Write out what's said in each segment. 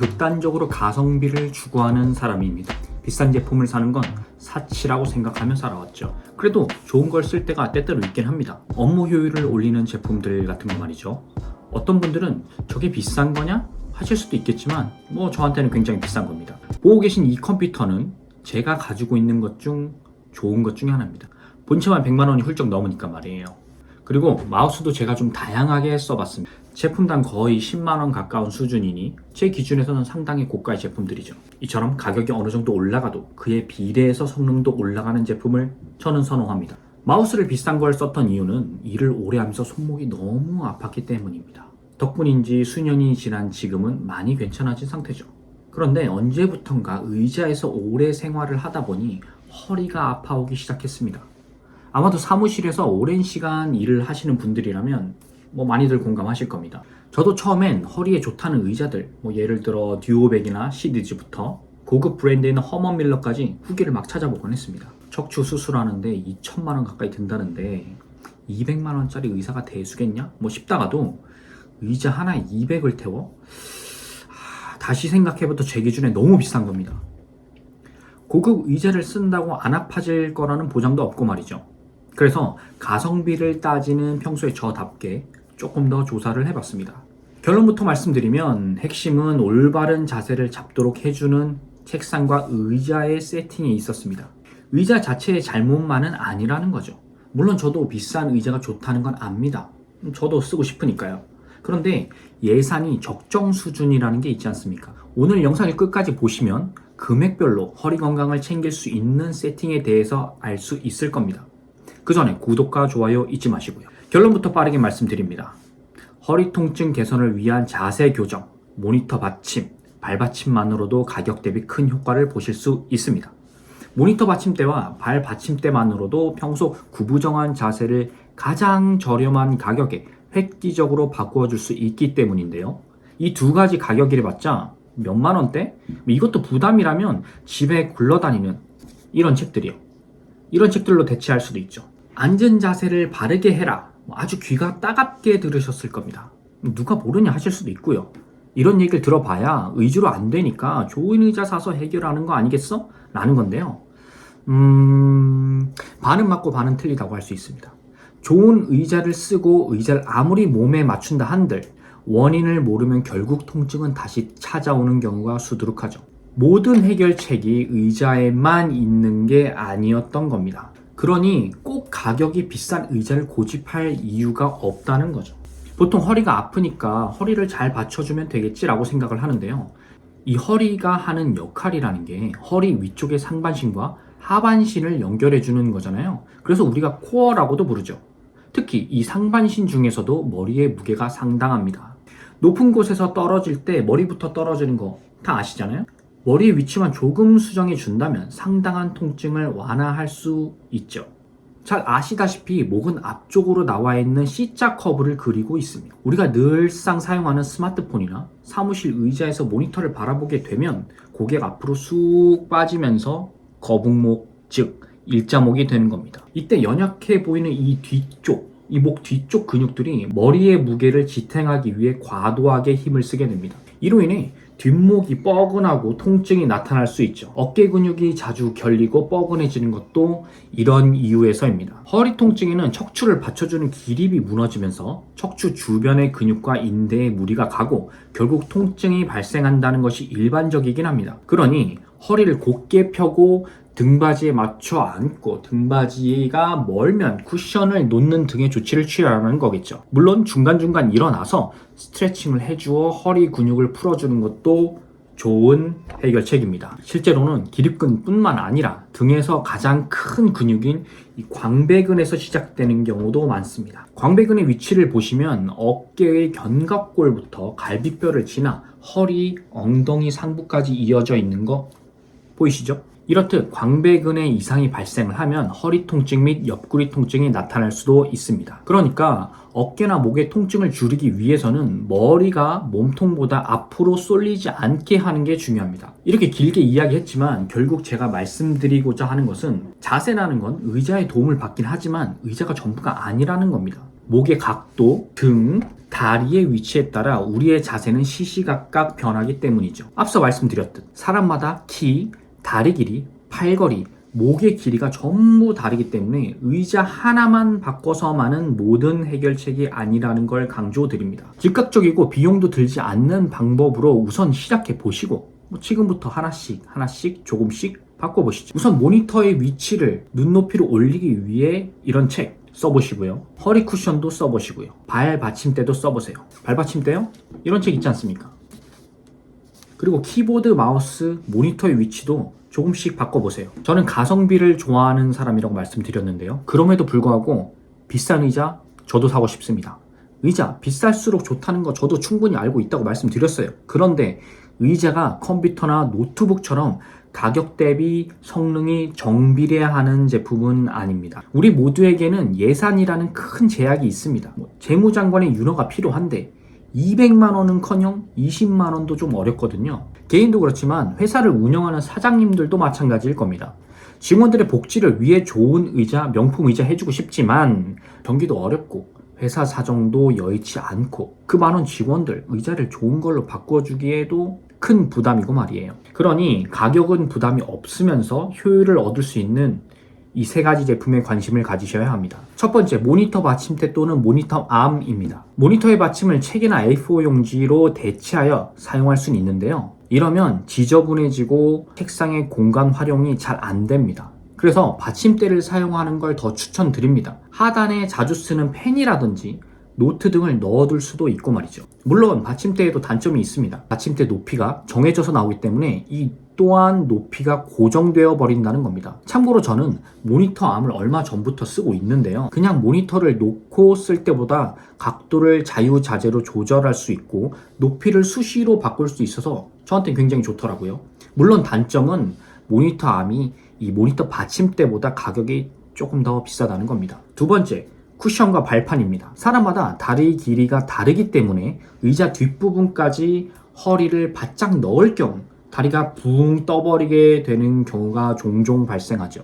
극단적으로 가성비를 추구하는 사람입니다. 비싼 제품을 사는 건 사치라고 생각하며 살아왔죠. 그래도 좋은 걸 쓸 때가 때때로 있긴 합니다. 업무 효율을 올리는 제품들 같은 거 말이죠. 어떤 분들은 저게 비싼 거냐? 하실 수도 있겠지만 저한테는 굉장히 비싼 겁니다. 보고 계신 이 컴퓨터는 제가 가지고 있는 것 중 좋은 것 중에 하나입니다. 본체만 100만 원이 훌쩍 넘으니까 말이에요. 그리고 마우스도 제가 좀 다양하게 써봤습니다. 제품당 거의 10만 원 가까운 수준이니 제 기준에서는 상당히 고가의 제품들이죠. 이처럼 가격이 어느 정도 올라가도 그에 비례해서 성능도 올라가는 제품을 저는 선호합니다. 마우스를 비싼 걸 썼던 이유는 일을 오래 하면서 손목이 너무 아팠기 때문입니다. 덕분인지 수년이 지난 지금은 많이 괜찮아진 상태죠. 그런데 언제부턴가 의자에서 오래 생활을 하다 보니 허리가 아파오기 시작했습니다. 아마도 사무실에서 오랜 시간 일을 하시는 분들이라면 많이들 공감하실 겁니다. 저도 처음엔 허리에 좋다는 의자들, 예를 들어 듀오백이나 시리즈부터 고급 브랜드에 있는 허먼 밀러까지 후기를 막 찾아보곤 했습니다. 척추 수술하는데 2천만 원 가까이 든다는데 200만 원짜리 의사가 대수겠냐? 싶다가도 의자 하나에 200을 태워? 다시 생각해봐도 제 기준에 너무 비싼 겁니다. 고급 의자를 쓴다고 안 아파질 거라는 보장도 없고 말이죠. 그래서 가성비를 따지는 평소에 저답게 조금 더 조사를 해봤습니다. 결론부터 말씀드리면 핵심은 올바른 자세를 잡도록 해주는 책상과 의자의 세팅에 있었습니다. 의자 자체의 잘못만은 아니라는 거죠. 물론 저도 비싼 의자가 좋다는 건 압니다. 저도 쓰고 싶으니까요. 그런데 예산이 적정 수준이라는 게 있지 않습니까? 오늘 영상을 끝까지 보시면 금액별로 허리 건강을 챙길 수 있는 세팅에 대해서 알 수 있을 겁니다. 그 전에 구독과 좋아요 잊지 마시고요. 결론부터 빠르게 말씀드립니다. 허리 통증 개선을 위한 자세 교정, 모니터 받침, 발 받침만으로도 가격 대비 큰 효과를 보실 수 있습니다. 모니터 받침대와 발 받침대만으로도 평소 구부정한 자세를 가장 저렴한 가격에 획기적으로 바꾸어 줄 수 있기 때문인데요. 이 두 가지 가격을 봤자 몇만 원대? 이것도 부담이라면 집에 굴러다니는 이런 책들이요. 이런 책들로 대체할 수도 있죠. 앉은 자세를 바르게 해라. 아주 귀가 따갑게 들으셨을 겁니다. 누가 모르냐 하실 수도 있고요. 이런 얘기를 들어봐야 의지로 안 되니까 좋은 의자 사서 해결하는 거 아니겠어? 라는 건데요. 반은 맞고 반은 틀리다고 할 수 있습니다. 좋은 의자를 쓰고 의자를 아무리 몸에 맞춘다 한들 원인을 모르면 결국 통증은 다시 찾아오는 경우가 수두룩하죠. 모든 해결책이 의자에만 있는 게 아니었던 겁니다. 그러니 꼭 가격이 비싼 의자를 고집할 이유가 없다는 거죠. 보통 허리가 아프니까 허리를 잘 받쳐주면 되겠지라고 생각을 하는데요. 이 허리가 하는 역할이라는 게 허리 위쪽의 상반신과 하반신을 연결해주는 거잖아요. 그래서 우리가 코어라고도 부르죠. 특히 이 상반신 중에서도 머리의 무게가 상당합니다. 높은 곳에서 떨어질 때 머리부터 떨어지는 거 다 아시잖아요. 머리의 위치만 조금 수정해 준다면 상당한 통증을 완화할 수 있죠. 잘 아시다시피 목은 앞쪽으로 나와 있는 C자 커브를 그리고 있습니다. 우리가 늘상 사용하는 스마트폰이나 사무실 의자에서 모니터를 바라보게 되면 고개가 앞으로 쑥 빠지면서 거북목, 즉 일자목이 되는 겁니다. 이때 연약해 보이는 이 목 뒤쪽 근육들이 머리의 무게를 지탱하기 위해 과도하게 힘을 쓰게 됩니다. 이로 인해 뒷목이 뻐근하고 통증이 나타날 수 있죠. 어깨 근육이 자주 결리고 뻐근해지는 것도 이런 이유에서입니다. 허리 통증에는 척추를 받쳐주는 기립이 무너지면서 척추 주변의 근육과 인대에 무리가 가고 결국 통증이 발생한다는 것이 일반적이긴 합니다. 그러니 허리를 곧게 펴고 등받이에 맞춰 앉고 등받이가 멀면 쿠션을 놓는 등의 조치를 취하라는 거겠죠. 물론 중간중간 일어나서 스트레칭을 해주어 허리 근육을 풀어주는 것도 좋은 해결책입니다. 실제로는 기립근뿐만 아니라 등에서 가장 큰 근육인 이 광배근에서 시작되는 경우도 많습니다. 광배근의 위치를 보시면 어깨의 견갑골부터 갈비뼈를 지나 허리, 엉덩이 상부까지 이어져 있는 거 보이시죠? 이렇듯 광배근에 이상이 발생을 하면 허리 통증 및 옆구리 통증이 나타날 수도 있습니다. 그러니까 어깨나 목의 통증을 줄이기 위해서는 머리가 몸통보다 앞으로 쏠리지 않게 하는 게 중요합니다. 이렇게 길게 이야기했지만 결국 제가 말씀드리고자 하는 것은 자세라는 건 의자의 도움을 받긴 하지만 의자가 전부가 아니라는 겁니다. 목의 각도, 등, 다리의 위치에 따라 우리의 자세는 시시각각 변하기 때문이죠. 앞서 말씀드렸듯 사람마다 키, 다리 길이, 팔걸이, 목의 길이가 전부 다르기 때문에 의자 하나만 바꿔서만은 모든 해결책이 아니라는 걸 강조드립니다. 즉각적이고 비용도 들지 않는 방법으로 우선 시작해 보시고 지금부터 하나씩 조금씩 바꿔보시죠. 우선 모니터의 위치를 눈높이로 올리기 위해 이런 책 써보시고요. 허리 쿠션도 써보시고요. 발 받침대도 써보세요. 발 받침대요? 이런 책 있지 않습니까? 그리고 키보드, 마우스, 모니터의 위치도 조금씩 바꿔보세요. 저는 가성비를 좋아하는 사람이라고 말씀드렸는데요. 그럼에도 불구하고 비싼 의자 저도 사고 싶습니다. 의자 비쌀수록 좋다는 거 저도 충분히 알고 있다고 말씀드렸어요. 그런데 의자가 컴퓨터나 노트북처럼 가격 대비 성능이 정비례하는 제품은 아닙니다. 우리 모두에게는 예산이라는 큰 제약이 있습니다. 재무장관의 윤허가 필요한데 200만 원은커녕 20만 원도 좀 어렵거든요. 개인도 그렇지만 회사를 운영하는 사장님들도 마찬가지일 겁니다. 직원들의 복지를 위해 좋은 의자, 명품 의자 해주고 싶지만 경기도 어렵고 회사 사정도 여의치 않고 그 많은 직원들 의자를 좋은 걸로 바꿔주기에도 큰 부담이고 말이에요. 그러니 가격은 부담이 없으면서 효율을 얻을 수 있는 이 세 가지 제품에 관심을 가지셔야 합니다. 첫 번째, 모니터 받침대 또는 모니터 암입니다. 모니터의 받침을 책이나 A4 용지로 대체하여 사용할 수는 있는데요. 이러면 지저분해지고 책상의 공간 활용이 잘 안 됩니다. 그래서 받침대를 사용하는 걸 더 추천드립니다. 하단에 자주 쓰는 펜이라든지 노트 등을 넣어둘 수도 있고 말이죠. 물론 받침대에도 단점이 있습니다. 받침대 높이가 정해져서 나오기 때문에 이 또한 높이가 고정되어 버린다는 겁니다. 참고로 저는 모니터 암을 얼마 전부터 쓰고 있는데요. 그냥 모니터를 놓고 쓸 때보다 각도를 자유자재로 조절할 수 있고 높이를 수시로 바꿀 수 있어서 저한테 굉장히 좋더라고요. 물론 단점은 모니터 암이 이 모니터 받침대보다 가격이 조금 더 비싸다는 겁니다. 두 번째, 쿠션과 발판입니다. 사람마다 다리 길이가 다르기 때문에 의자 뒷부분까지 허리를 바짝 넣을 경우 다리가 붕 떠버리게 되는 경우가 종종 발생하죠.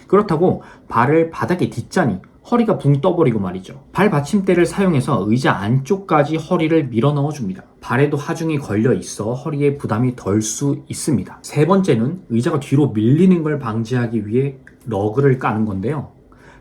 그렇다고 발을 바닥에 딛자니 허리가 붕 떠버리고 말이죠. 발 받침대를 사용해서 의자 안쪽까지 허리를 밀어 넣어줍니다. 발에도 하중이 걸려 있어 허리에 부담이 덜 수 있습니다. 세 번째는 의자가 뒤로 밀리는 걸 방지하기 위해 러그를 까는 건데요.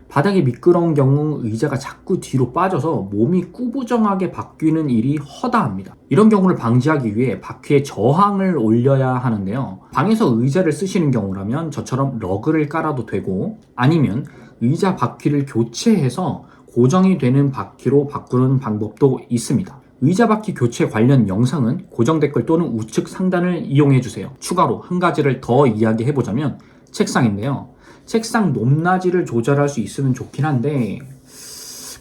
바닥이 미끄러운 경우 의자가 자꾸 뒤로 빠져서 몸이 꾸부정하게 바뀌는 일이 허다합니다. 이런 경우를 방지하기 위해 바퀴에 저항을 올려야 하는데요. 방에서 의자를 쓰시는 경우라면 저처럼 러그를 깔아도 되고 아니면 의자 바퀴를 교체해서 고정이 되는 바퀴로 바꾸는 방법도 있습니다. 의자 바퀴 교체 관련 영상은 고정 댓글 또는 우측 상단을 이용해주세요. 추가로 한 가지를 더 이야기해보자면 책상인데요. 책상 높낮이를 조절할 수 있으면 좋긴 한데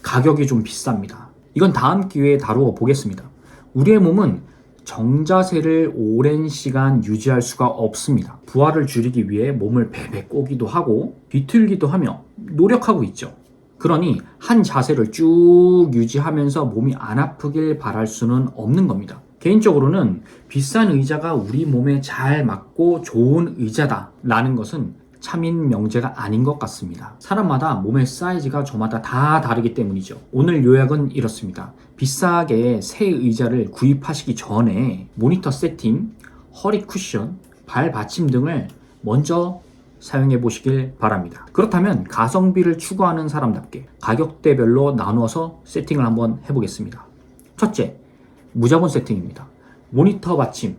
가격이 좀 비쌉니다. 이건 다음 기회에 다루어 보겠습니다. 우리의 몸은 정자세를 오랜 시간 유지할 수가 없습니다. 부하를 줄이기 위해 몸을 베베 꼬기도 하고 뒤틀기도 하며 노력하고 있죠. 그러니 한 자세를 쭉 유지하면서 몸이 안 아프길 바랄 수는 없는 겁니다. 개인적으로는 비싼 의자가 우리 몸에 잘 맞고 좋은 의자다 라는 것은 참인 명제가 아닌 것 같습니다. 사람마다 몸의 사이즈가 저마다 다 다르기 때문이죠. 오늘 요약은 이렇습니다. 비싸게 새 의자를 구입하시기 전에 모니터 세팅, 허리 쿠션, 발 받침 등을 먼저 사용해 보시길 바랍니다. 그렇다면 가성비를 추구하는 사람답게 가격대별로 나누어서 세팅을 한번 해보겠습니다. 첫째, 무자본 세팅입니다. 모니터 받침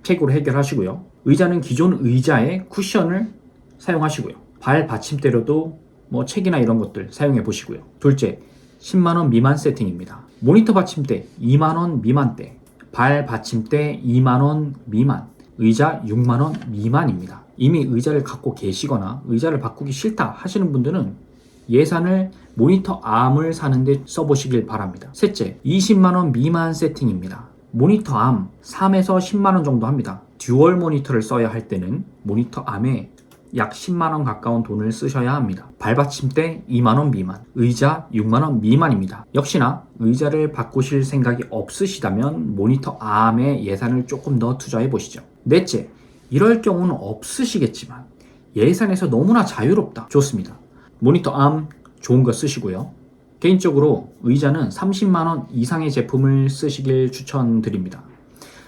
책으로 해결하시고요. 의자는 기존 의자에 쿠션을 사용하시고요. 발 받침대로도 책이나 이런 것들 사용해 보시고요. 둘째, 10만원 미만 세팅입니다. 모니터 받침대 2만원 미만대, 발 받침대 2만원 미만, 의자 6만원 미만입니다. 이미 의자를 갖고 계시거나 의자를 바꾸기 싫다 하시는 분들은 예산을 모니터 암을 사는데 써보시길 바랍니다. 셋째, 20만원 미만 세팅입니다. 모니터 암 3에서 10만원 정도 합니다. 듀얼 모니터를 써야 할 때는 모니터 암에 약 10만원 가까운 돈을 쓰셔야 합니다. 발받침대 2만원 미만, 의자 6만원 미만입니다. 역시나 의자를 바꾸실 생각이 없으시다면 모니터 암에 예산을 조금 더 투자해 보시죠. 넷째, 이럴 경우는 없으시겠지만 예산에서 너무나 자유롭다. 좋습니다. 모니터 암 좋은 거 쓰시고요. 개인적으로 의자는 30만원 이상의 제품을 쓰시길 추천드립니다.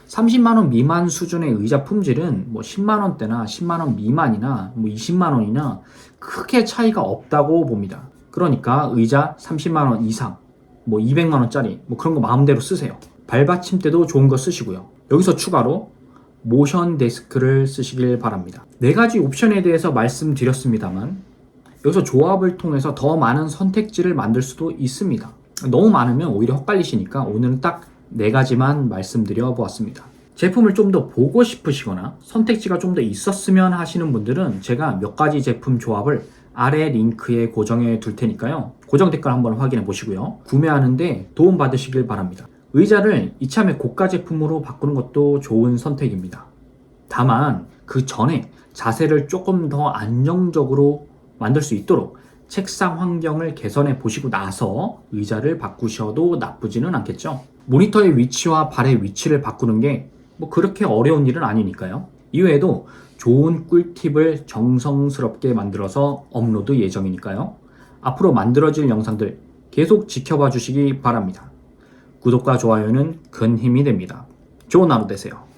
30만원 미만 수준의 의자 품질은 뭐 10만원대나 10만원 미만이나 뭐 20만원이나 크게 차이가 없다고 봅니다. 그러니까 의자 30만원 이상, 뭐 200만원짜리 뭐 그런 거 마음대로 쓰세요. 발받침대도 좋은 거 쓰시고요. 여기서 추가로 모션 데스크를 쓰시길 바랍니다. 4가지 옵션에 대해서 말씀드렸습니다만 여기서 조합을 통해서 더 많은 선택지를 만들 수도 있습니다. 너무 많으면 오히려 헛갈리시니까 오늘은 딱 4가지만 말씀드려 보았습니다. 제품을 좀 더 보고 싶으시거나 선택지가 좀 더 있었으면 하시는 분들은 제가 몇 가지 제품 조합을 아래 링크에 고정해 둘 테니까요. 고정 댓글 한번 확인해 보시고요. 구매하는데 도움 받으시길 바랍니다. 의자를 이참에 고가 제품으로 바꾸는 것도 좋은 선택입니다. 다만 그 전에 자세를 조금 더 안정적으로 만들 수 있도록 책상 환경을 개선해 보시고 나서 의자를 바꾸셔도 나쁘지는 않겠죠. 모니터의 위치와 발의 위치를 바꾸는 게 뭐 그렇게 어려운 일은 아니니까요. 이외에도 좋은 꿀팁을 정성스럽게 만들어서 업로드 예정이니까요. 앞으로 만들어질 영상들 계속 지켜봐 주시기 바랍니다. 구독과 좋아요는 큰 힘이 됩니다. 좋은 하루 되세요.